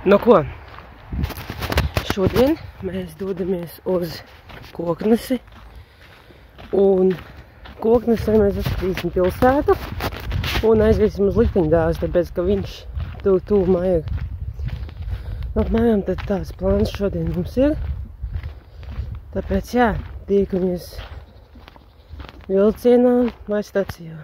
Nu ko, šodien mēs dodamies uz Koknesi, un Koknesē mēs atskatīsim pilsētu un aiziesim uz Likteņdārzu, tāpēc, ka viņš tuvumā ir. Apmēram tad tāds plāns šodien mums ir. Tāpēc, jā, tiekamies vilcienā vai stacijā.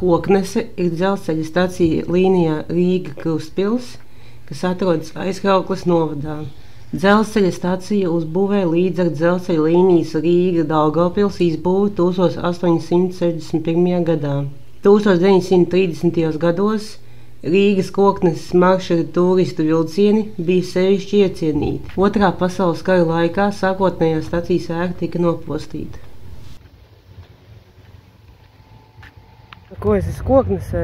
Koknese ir dzelzceļa stacija līnijā Rīga–Krustpils, kas atrodas Aizkraukles novadā. Dzelzceļa stacija uzbūvē līdz ar dzelzceļa līnijas Rīga–Daugavpils izbūvi 1861. gadā. 1930. gados Rīgas Kokneses maršruta turistu vilcieni bija sevišķi iecienīti. Otrā pasaules kara laikā sākotnējā stacijas ēka tika nopostīta. Ko es esmu Koknesē?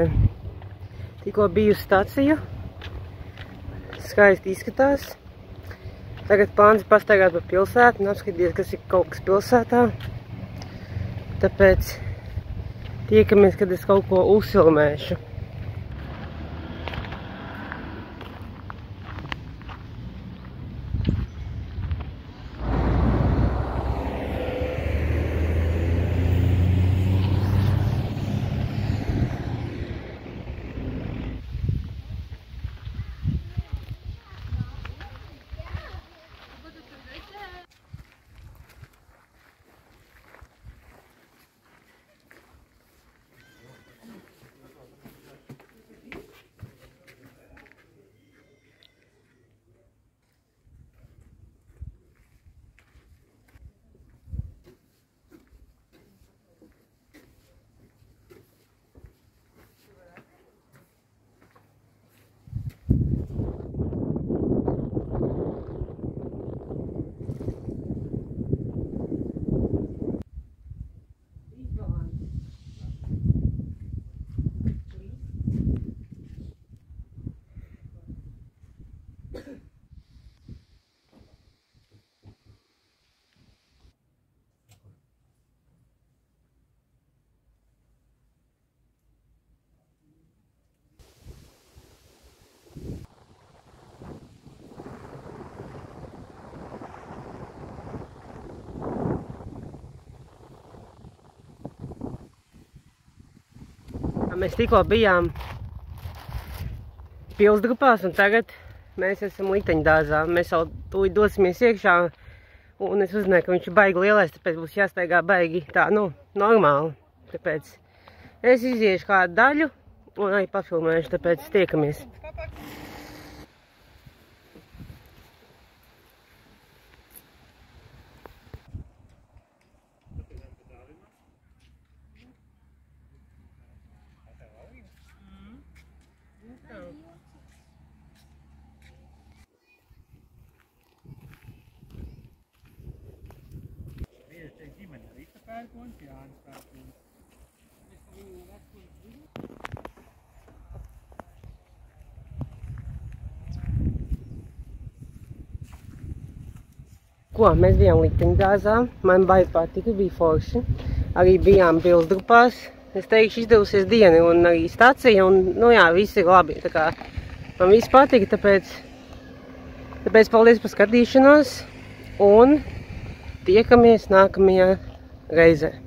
Tikko biju stacija. Skaisti izskatās. Tagad plāns ir pastaigāt pa pilsētu un apskatīties, kas ir kaut kas pilsētā. Tāpēc tiekamies, kad es kaut ko uzfilmēšu. Mēs tikko bijām pilsdrupās un tagad mēs esam Likteņdārzā. Mēs jau tūlīt dosimies iekšā un es uzzināju, ka viņš ir baigi lielais, tāpēc būs jāstaigā baigi tā, normāli. Tāpēc es iziešu kādu daļu un arī pafilmēšu, tāpēc tiekamies. pērku un Jānis pērku. Ko, mēs bijām likteņdārzā, man baigi patika, bija forši. Arī bijām pilsdrupās. Es teikšu, izdevusies diena un arī stacija un, nu jā, viss ir labi. Tā kā man viss patika, tāpēc paldies par skatīšanos un tiekamies nākamajā reizē.